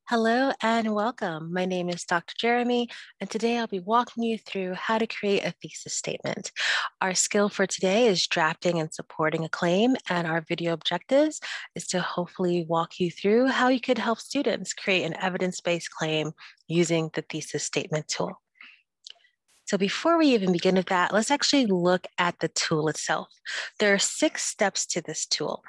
Hello and welcome. My name is Dr. Jeremie, and today I'll be walking you through how to create a thesis statement. Our skill for today is drafting and supporting a claim, and our video objectives is to hopefully walk you through how you could help students create an evidence-based claim using the Thesis Statement Tool. So before we even begin with that, let's actually look at the tool itself. There are 6 steps to this tool,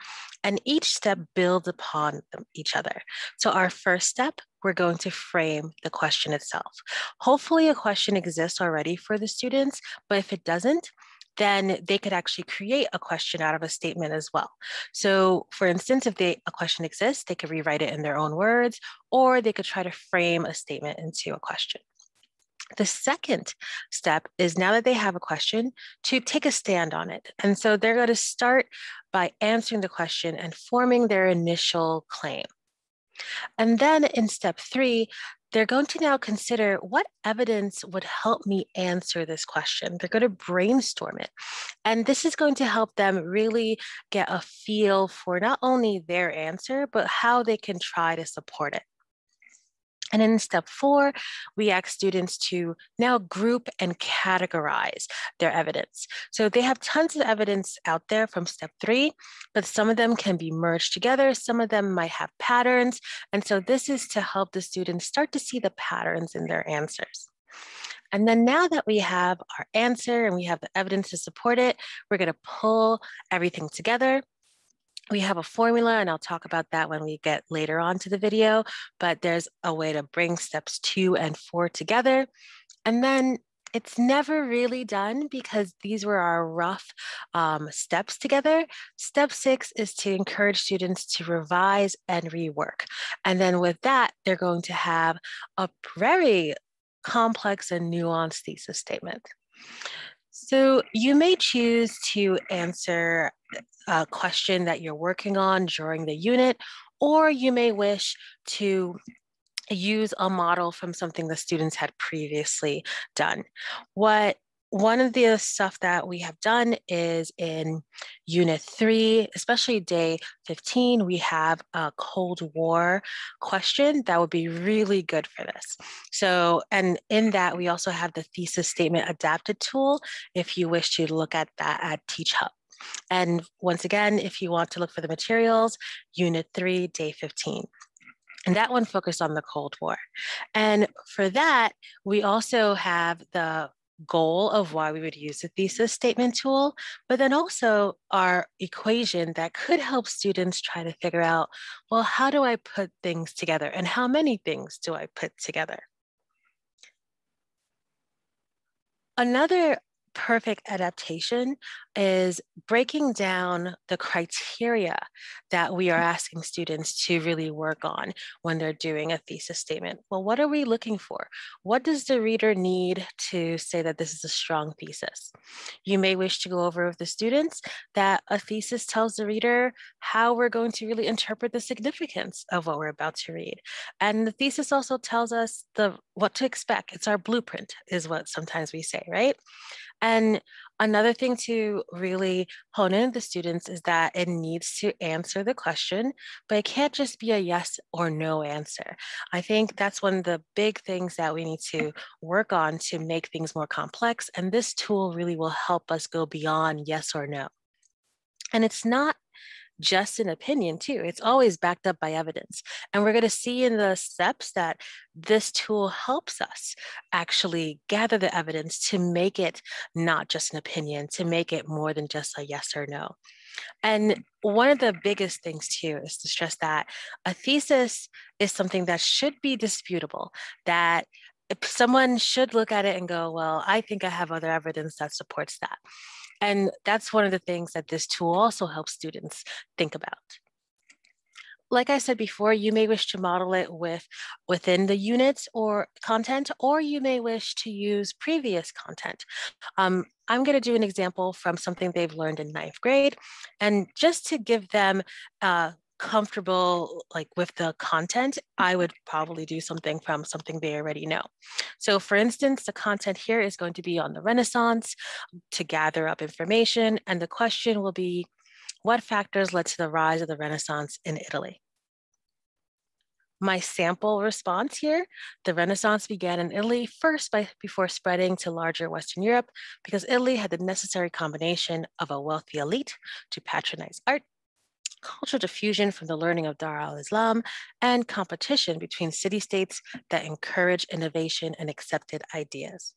and each step builds upon each other. So our first step, we're going to frame the question itself. Hopefully a question exists already for the students, but if it doesn't, then they could actually create a question out of a statement as well. So for instance, if a question exists, they could rewrite it in their own words, or they could try to frame a statement into a question. The second step is, now that they have a question, to take a stand on it. And so they're going to start by answering the question and forming their initial claim. And then in step 3, they're going to now consider what evidence would help me answer this question. They're going to brainstorm it. And this is going to help them really get a feel for not only their answer, but how they can try to support it. And in step 4, we ask students to now group and categorize their evidence. So they have tons of evidence out there from step 3, but some of them can be merged together. Some of them might have patterns. And so this is to help the students start to see the patterns in their answers. And then now that we have our answer and we have the evidence to support it, we're going to pull everything together. We have a formula, and I'll talk about that when we get later on to the video, but there's a way to bring steps 2 and 4 together. And then it's never really done, because these were our rough steps together. Step 6 is to encourage students to revise and rework. And then with that, they're going to have a very complex and nuanced thesis statement. So you may choose to answer a question that you're working on during the unit, or you may wish to use a model from something the students had previously done. One of the stuff that we have done is in Unit 3, especially day 15, we have a Cold War question that would be really good for this. So, and in that, we also have the Thesis Statement Adapted tool if you wish to look at that at TeachHub. And once again, if you want to look for the materials, Unit 3, day 15. And that one focused on the Cold War. And for that, we also have the goal of why we would use the thesis statement tool, but then also our equation that could help students try to figure out, well, how do I put things together, and how many things do I put together? Another perfect adaptation is breaking down the criteria that we are asking students to really work on when they're doing a thesis statement. Well, what are we looking for? What does the reader need to say that this is a strong thesis? You may wish to go over with the students that a thesis tells the reader how we're going to really interpret the significance of what we're about to read. And the thesis also tells us what to expect. It's our blueprint, is what sometimes we say, right? And another thing to really hone in the students is that it needs to answer the question, but it can't just be a yes or no answer. I think that's one of the big things that we need to work on to make things more complex. And this tool really will help us go beyond yes or no. And it's not just an opinion too. It's always backed up by evidence. And we're going to see in the steps that this tool helps us actually gather the evidence to make it not just an opinion, to make it more than just a yes or no. And one of the biggest things too is to stress that a thesis is something that should be disputable, that if someone should look at it and go, well, I think I have other evidence that supports that. And that's one of the things that this tool also helps students think about. Like I said before, you may wish to model it within the units or content, or you may wish to use previous content. I'm going to do an example from something they've learned in 9th grade. And just to give them comfortable with the content, I would probably do something from something they already know. So for instance, the content here is going to be on the Renaissance to gather up information. And the question will be, what factors led to the rise of the Renaissance in Italy? My sample response here, the Renaissance began in Italy first before spreading to larger Western Europe because Italy had the necessary combination of a wealthy elite to patronize art, cultural diffusion from the learning of Dar al-Islam, and competition between city-states that encourage innovation and accepted ideas.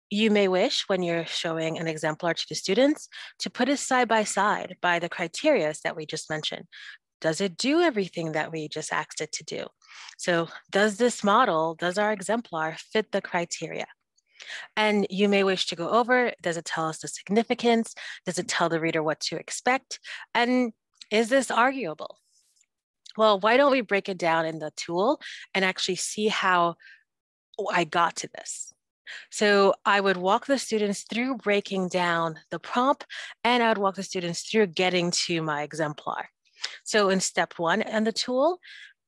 You may wish, when you're showing an exemplar to the students, to put it side by side by the criteria that we just mentioned. Does it do everything that we just asked it to do? So does this model, does our exemplar fit the criteria? And you may wish to go over, does it tell us the significance? Does it tell the reader what to expect? And is this arguable? Well, why don't we break it down in the tool and actually see how I got to this? So I would walk the students through breaking down the prompt, and I would walk the students through getting to my exemplar. So in step one in the tool,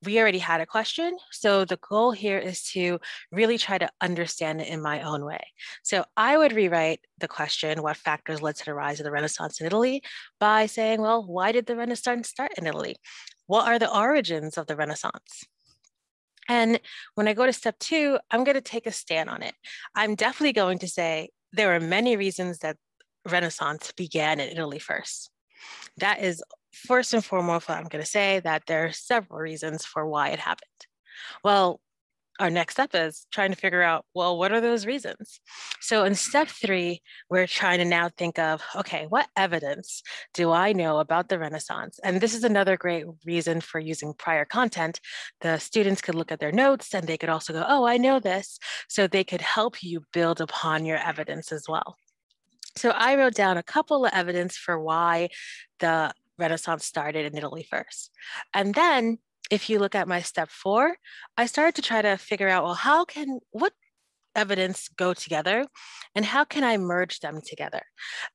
we already had a question. So the goal here is to really try to understand it in my own way. So I would rewrite the question, what factors led to the rise of the Renaissance in Italy, by saying, well, why did the Renaissance start in Italy? What are the origins of the Renaissance? And when I go to step two, I'm going to take a stand on it. I'm definitely going to say there are many reasons that Renaissance began in Italy first. That is first and foremost what I'm going to say, that there are several reasons for why it happened. Well, our next step is trying to figure out, well, what are those reasons? So in step three, we're trying to now think of, okay, what evidence do I know about the Renaissance? And this is another great reason for using prior content. The students could look at their notes and they could also go, oh, I know this. So they could help you build upon your evidence as well. So I wrote down a couple of evidence for why the Renaissance started in Italy first. And then if you look at my step four, I started to try to figure out, well, what evidence go together and how can I merge them together?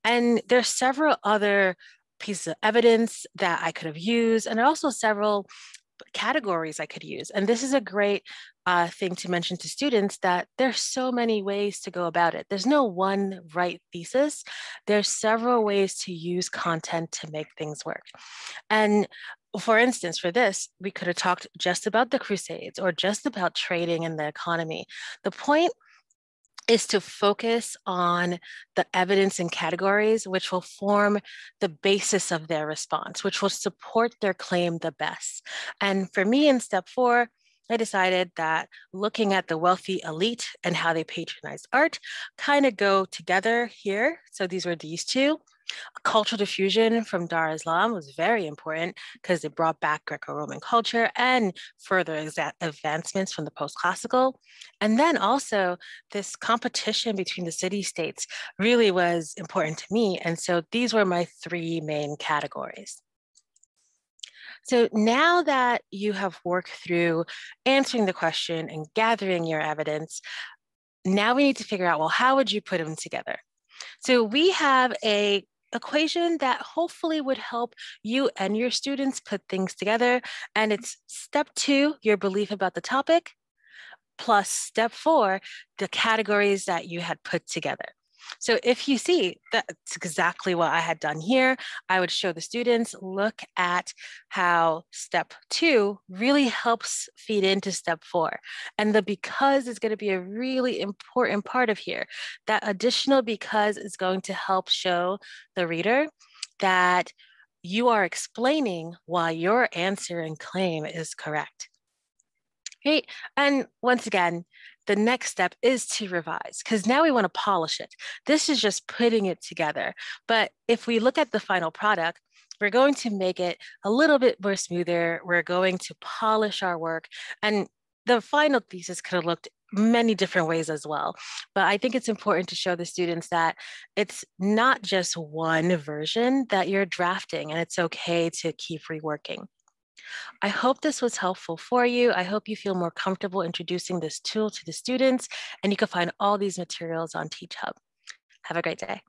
And there's several other pieces of evidence that I could have used, and also several categories I could use. And this is a great thing to mention to students, that there's so many ways to go about it. There's no one right thesis. There's several ways to use content to make things work. And for instance, for this, we could have talked just about the Crusades or just about trading and the economy. The point is to focus on the evidence and categories which will form the basis of their response, which will support their claim the best. And for me in step four, I decided that looking at the wealthy elite and how they patronize art kind of go together here. So these were these two. Cultural diffusion from Dar Islam was very important because it brought back Greco-Roman culture and further advancements from the post-classical. And then also this competition between the city-states really was important to me. And so these were my three main categories. So now that you have worked through answering the question and gathering your evidence, now we need to figure out, well, how would you put them together? So we have a equation that hopefully would help you and your students put things together. And it's step two, your belief about the topic, plus step four, the categories that you had put together. So if you see, that's exactly what I had done here. I would show the students, look at how step two really helps feed into step four. And the because is going to be a really important part of here. That additional because is going to help show the reader that you are explaining why your answer and claim is correct. Great. And once again, the next step is to revise, because now we want to polish it. This is just putting it together. But if we look at the final product, we're going to make it a little bit more smoother. We're going to polish our work. And the final thesis could have looked many different ways as well. But I think it's important to show the students that it's not just one version that you're drafting, and it's okay to keep reworking. I hope this was helpful for you. I hope you feel more comfortable introducing this tool to the students, and you can find all these materials on TeachHub. Have a great day.